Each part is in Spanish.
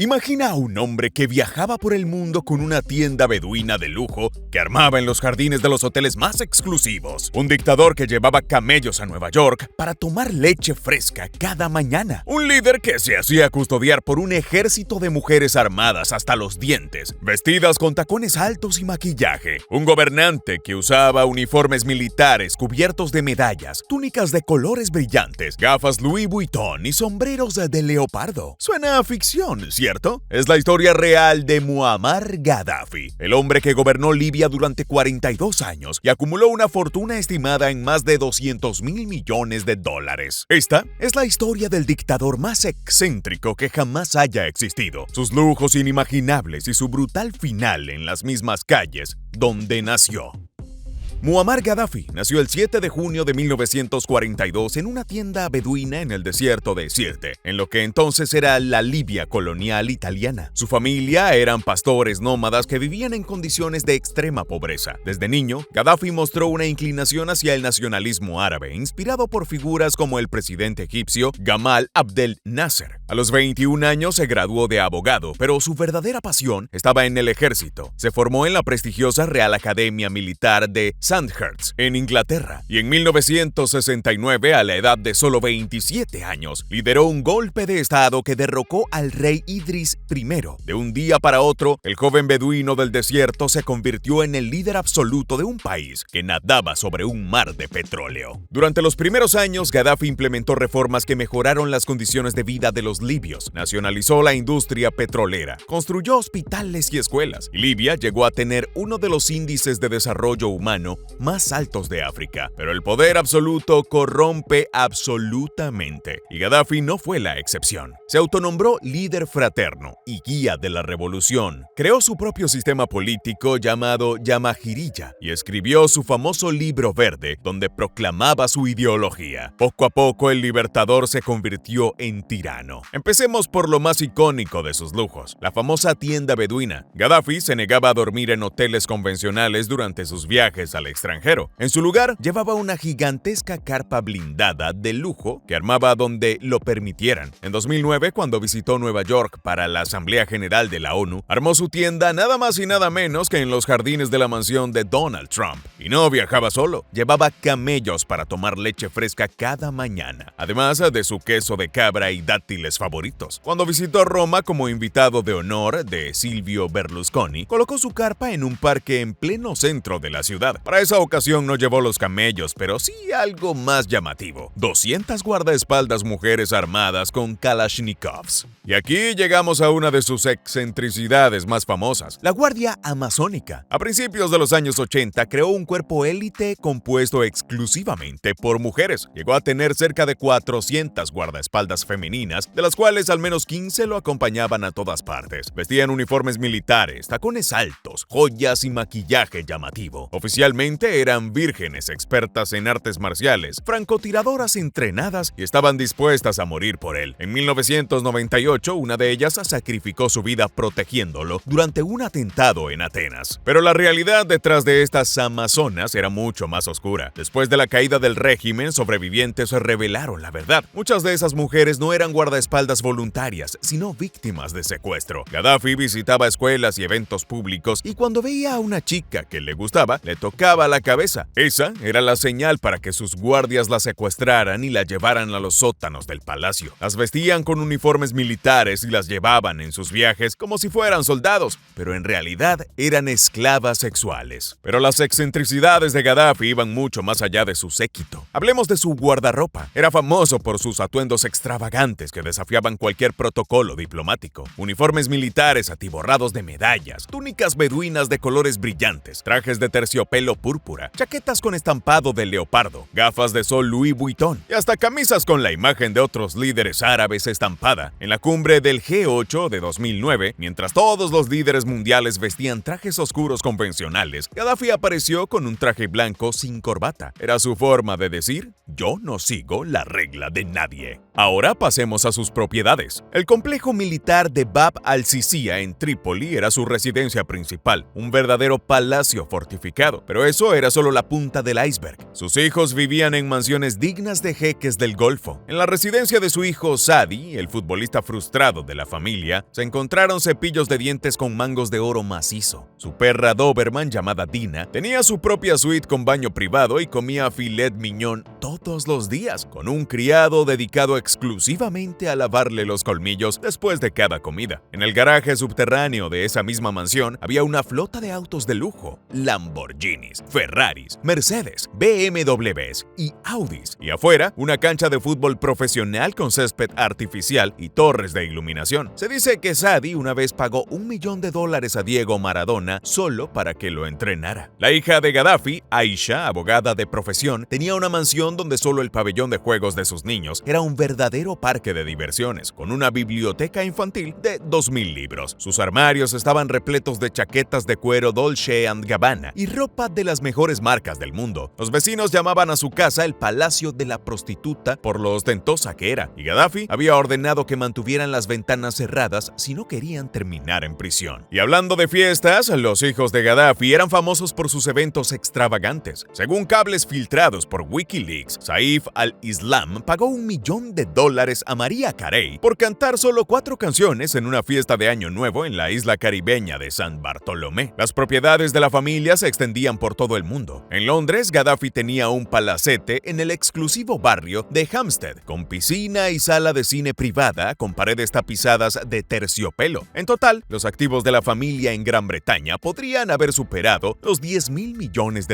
Imagina a un hombre que viajaba por el mundo con una tienda beduina de lujo que armaba en los jardines de los hoteles más exclusivos. Un dictador que llevaba camellos a Nueva York para tomar leche fresca cada mañana. Un líder que se hacía custodiar por un ejército de mujeres armadas hasta los dientes, vestidas con tacones altos y maquillaje. Un gobernante que usaba uniformes militares cubiertos de medallas, túnicas de colores brillantes, gafas Louis Vuitton y sombreros de leopardo. Suena a ficción, ¿cierto? Es la historia real de Muammar Gaddafi, el hombre que gobernó Libia durante 42 años y acumuló una fortuna estimada en más de $200.000 millones. Esta es la historia del dictador más excéntrico que jamás haya existido, sus lujos inimaginables y su brutal final en las mismas calles donde nació. Muammar Gaddafi nació el 7 de junio de 1942 en una tienda beduina en el desierto de Sirte, en lo que entonces era la Libia colonial italiana. Su familia eran pastores nómadas que vivían en condiciones de extrema pobreza. Desde niño, Gaddafi mostró una inclinación hacia el nacionalismo árabe, inspirado por figuras como el presidente egipcio Gamal Abdel Nasser. A los 21 años se graduó de abogado, pero su verdadera pasión estaba en el ejército. Se formó en la prestigiosa Real Academia Militar de Sandhurst, en Inglaterra, y en 1969, a la edad de solo 27 años, lideró un golpe de estado que derrocó al rey Idris I. De un día para otro, el joven beduino del desierto se convirtió en el líder absoluto de un país que nadaba sobre un mar de petróleo. Durante los primeros años, Gaddafi implementó reformas que mejoraron las condiciones de vida de los libios, nacionalizó la industria petrolera, construyó hospitales y escuelas, y Libia llegó a tener uno de los índices de desarrollo humano más altos de África. Pero el poder absoluto corrompe absolutamente, y Gaddafi no fue la excepción. Se autonombró líder fraterno y guía de la revolución. Creó su propio sistema político llamado Jamahiriyya y escribió su famoso libro verde, donde proclamaba su ideología. Poco a poco el libertador se convirtió en tirano. Empecemos por lo más icónico de sus lujos, la famosa tienda beduina. Gaddafi se negaba a dormir en hoteles convencionales durante sus viajes al extranjero. En su lugar, llevaba una gigantesca carpa blindada de lujo que armaba donde lo permitieran. En 2009, cuando visitó Nueva York para la Asamblea General de la ONU, armó su tienda nada más y nada menos que en los jardines de la mansión de Donald Trump. Y no viajaba solo, llevaba camellos para tomar leche fresca cada mañana, además de su queso de cabra y dátiles favoritos. Cuando visitó Roma como invitado de honor de Silvio Berlusconi, colocó su carpa en un parque en pleno centro de la ciudad. Para esa ocasión no llevó los camellos, pero sí algo más llamativo: 200 guardaespaldas mujeres armadas con kalashnikovs. Y aquí llegamos a una de sus excentricidades más famosas, la Guardia Amazónica. A principios de los años 80 creó un cuerpo élite compuesto exclusivamente por mujeres. Llegó a tener cerca de 400 guardaespaldas femeninas, de las cuales al menos 15 lo acompañaban a todas partes. Vestían uniformes militares, tacones altos, joyas y maquillaje llamativo. Oficialmente eran vírgenes expertas en artes marciales, francotiradoras entrenadas y estaban dispuestas a morir por él. En 1998, una de ellas sacrificó su vida protegiéndolo durante un atentado en Atenas. Pero la realidad detrás de estas amazonas era mucho más oscura. Después de la caída del régimen, sobrevivientes revelaron la verdad. Muchas de esas mujeres no eran guardaespaldas voluntarias, sino víctimas de secuestro. Gaddafi visitaba escuelas y eventos públicos y cuando veía a una chica que le gustaba, le tocaba la cabeza. Esa era la señal para que sus guardias la secuestraran y la llevaran a los sótanos del palacio. Las vestían con uniformes militares y las llevaban en sus viajes como si fueran soldados, pero en realidad eran esclavas sexuales. Pero las excentricidades de Gaddafi iban mucho más allá de su séquito. Hablemos de su guardarropa. Era famoso por sus atuendos extravagantes que desafiaban cualquier protocolo diplomático. Uniformes militares atiborrados de medallas, túnicas beduinas de colores brillantes, trajes de terciopelo púrpura, chaquetas con estampado de leopardo, gafas de sol Louis Vuitton y hasta camisas con la imagen de otros líderes árabes estampada. En la cumbre del G8 de 2009, mientras todos los líderes mundiales vestían trajes oscuros convencionales, Gaddafi apareció con un traje blanco sin corbata. Era su forma de decir: yo no sigo la regla de nadie. Ahora pasemos a sus propiedades. El complejo militar de Bab al-Sisia en Trípoli era su residencia principal, un verdadero palacio fortificado. Pero eso era solo la punta del iceberg. Sus hijos vivían en mansiones dignas de jeques del Golfo. En la residencia de su hijo Saadi, el futbolista frustrado de la familia, se encontraron cepillos de dientes con mangos de oro macizo. Su perra Doberman, llamada Dina, tenía su propia suite con baño privado y comía filet mignon todos los días, con un criado dedicado exclusivamente a lavarle los colmillos después de cada comida. En el garaje subterráneo de esa misma mansión había una flota de autos de lujo, Lamborghinis, Ferraris, Mercedes, BMWs y Audis, y afuera una cancha de fútbol profesional con césped artificial y torres de iluminación. Se dice que Saadi una vez pagó $1 millón a Diego Maradona solo para que lo entrenara. La hija de Gaddafi, Aisha, abogada de profesión, tenía una mansión donde solo el pabellón de juegos de sus niños era un verdadero parque de diversiones, con una biblioteca infantil de 2.000 libros. Sus armarios estaban repletos de chaquetas de cuero Dolce & Gabbana y ropa de las mejores marcas del mundo. Los vecinos llamaban a su casa el Palacio de la Prostituta por lo ostentosa que era, y Gaddafi había ordenado que mantuvieran las ventanas cerradas si no querían terminar en prisión. Y hablando de fiestas, los hijos de Gaddafi eran famosos por sus eventos extravagantes. Según cables filtrados por Wikileaks, Saif al-Islam pagó $1 millón a Mariah Carey por cantar solo 4 canciones en una fiesta de Año Nuevo en la isla caribeña de San Bartolomé. Las propiedades de la familia se extendían por todo el mundo. En Londres, Gaddafi tenía un palacete en el exclusivo barrio de Hampstead, con piscina y sala de cine privada con paredes tapizadas de terciopelo. En total, los activos de la familia en Gran Bretaña podrían haber superado los $10.000 millones.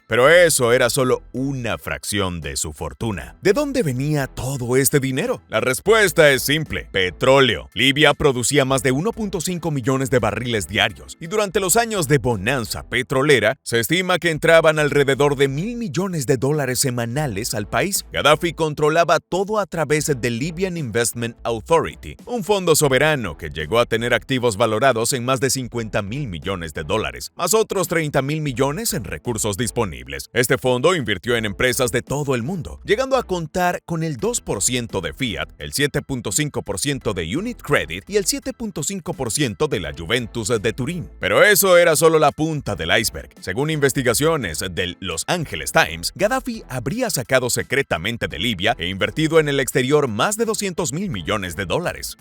Pero eso era solo una fracción de su fortuna. ¿De dónde venía todo este dinero? La respuesta es simple: petróleo. Libia producía más de 1.5 millones de barriles diarios, y durante los años de bonanza petrolera, se estima que entraban alrededor de $1.000 millones semanales al país. Gaddafi controlaba todo a través del Libyan Investment Authority, un fondo soberano que llegó a tener activos valorados en más de $50.000 millones, más otros $30.000 millones en recursos disponibles. Este fondo invirtió en empresas de todo el mundo, llegando a contar con el 2% de Fiat, el 7.5% de Unit Credit y el 7.5% de la Juventus de Turín. Pero eso era solo la punta del iceberg. Según investigaciones del Los Angeles Times, Gaddafi habría sacado secretamente de Libia e invertido en el exterior más de $200.000 millones.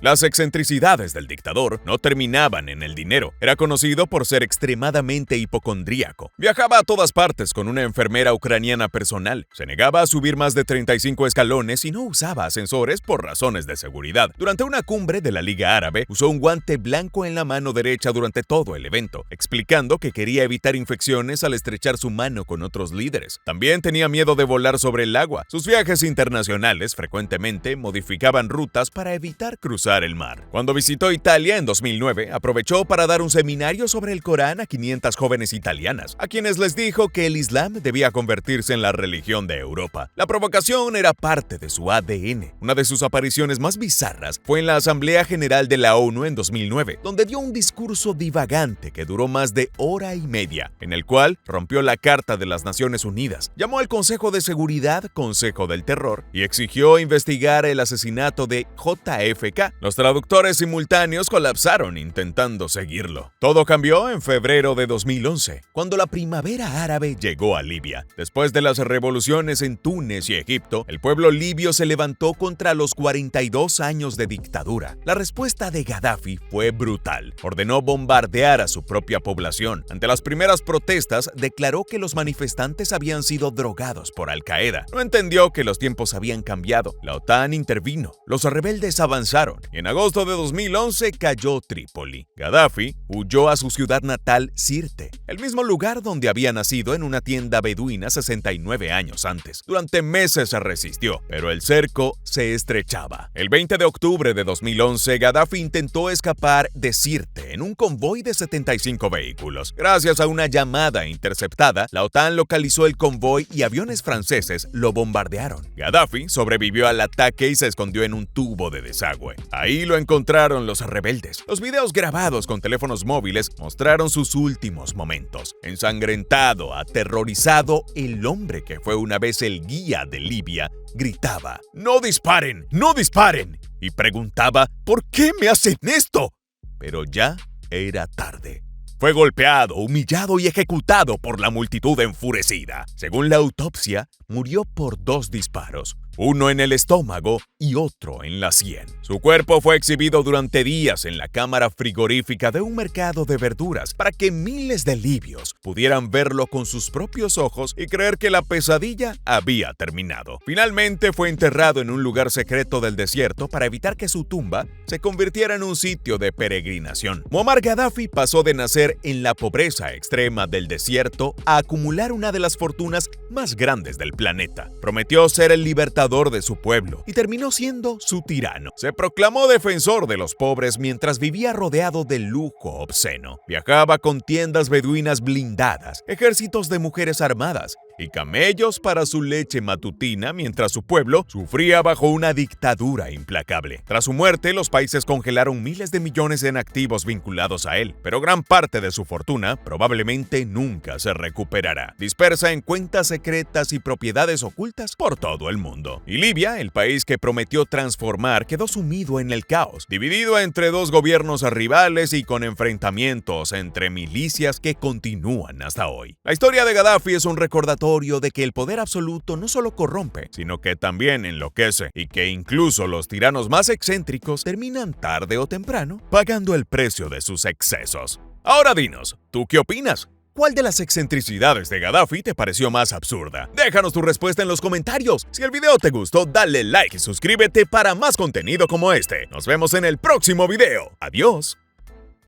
Las excentricidades del dictador no terminaban en el dinero. Era conocido por ser extremadamente hipocondríaco. Viajaba a todas partes con una enfermera ucraniana personal. Se negaba a subir más de 35 escalones y no usaba ascensores por razones de seguridad. Durante una cumbre de la Liga Árabe, usó un guante blanco en la mano derecha durante todo el evento, explicando que quería evitar infecciones al estrechar su mano con otros líderes. También tenía miedo de volar sobre el agua. Sus viajes internacionales frecuentemente modificaban rutas para evitar cruzar el mar. Cuando visitó Italia en 2009, aprovechó para dar un seminario sobre el Corán a 500 jóvenes italianas, a quienes les dijo que el Islam debía convertirse en la religión de Europa. La provocación era parte de su ADN. Una de sus apariciones más bizarras fue en la Asamblea General de la ONU en 2009, donde dio un discurso divagante que duró más de hora y media, en el cual rompió la Carta de las Naciones Unidas, llamó al Consejo de Seguridad Consejo del Terror y exigió investigar el asesinato de JFK. Los traductores simultáneos colapsaron intentando seguirlo. Todo cambió en febrero de 2011, cuando la primavera árabe llegó a Libia. Después de las revoluciones en Túnez y Egipto, el pueblo libio se levantó contra los 42 años de dictadura. La respuesta de Gaddafi fue brutal. Ordenó bombardear a su propia población. Ante las primeras protestas, declaró que los manifestantes habían sido drogados por Al-Qaeda. No entendió que los tiempos habían cambiado. La OTAN intervino. Los rebeldes avanzaron y en agosto de 2011 cayó Trípoli. Gaddafi huyó a su ciudad natal, Sirte, el mismo lugar donde había nacido en una tienda beduina 69 años antes. Durante meses se resistió, pero el cerco se estrechaba. El 20 de octubre de 2011, Gaddafi intentó escapar de Sirte en un convoy de 75 vehículos. Gracias a una llamada interceptada, la OTAN localizó el convoy y aviones franceses lo bombardearon. Gaddafi sobrevivió al ataque y se escondió en un tubo de desagüe. Ahí lo encontraron los rebeldes. Los videos grabados con teléfonos móviles mostraron sus últimos momentos. Ensangrentado, aterrorizado, el hombre que fue una vez el guía de Libia gritaba: ¡No disparen! ¡No disparen! Y preguntaba: ¿por qué me hacen esto? Pero ya era tarde. Fue golpeado, humillado y ejecutado por la multitud enfurecida. Según la autopsia, murió por 2 disparos, uno en el estómago y otro en la sien. Su cuerpo fue exhibido durante días en la cámara frigorífica de un mercado de verduras para que miles de libios pudieran verlo con sus propios ojos y creer que la pesadilla había terminado. Finalmente fue enterrado en un lugar secreto del desierto para evitar que su tumba se convirtiera en un sitio de peregrinación. Muammar Gaddafi pasó de nacer en la pobreza extrema del desierto a acumular una de las fortunas más grandes del planeta. Prometió ser el libertador de su pueblo y terminó siendo su tirano. Se proclamó defensor de los pobres mientras vivía rodeado de lujo obsceno. Viajaba con tiendas beduinas blindadas, ejércitos de mujeres armadas y camellos para su leche matutina mientras su pueblo sufría bajo una dictadura implacable. Tras su muerte, los países congelaron miles de millones en activos vinculados a él, pero gran parte de su fortuna probablemente nunca se recuperará, dispersa en cuentas secretas y propiedades ocultas por todo el mundo. Y Libia, el país que prometió transformar, quedó sumido en el caos, dividido entre 2 gobiernos rivales y con enfrentamientos entre milicias que continúan hasta hoy. La historia de Gaddafi es un recordatorio de que el poder absoluto no solo corrompe, sino que también enloquece, y que incluso los tiranos más excéntricos terminan tarde o temprano pagando el precio de sus excesos. Ahora dinos, ¿tú qué opinas? ¿Cuál de las excentricidades de Gaddafi te pareció más absurda? Déjanos tu respuesta en los comentarios. Si el video te gustó, dale like y suscríbete para más contenido como este. Nos vemos en el próximo video. Adiós.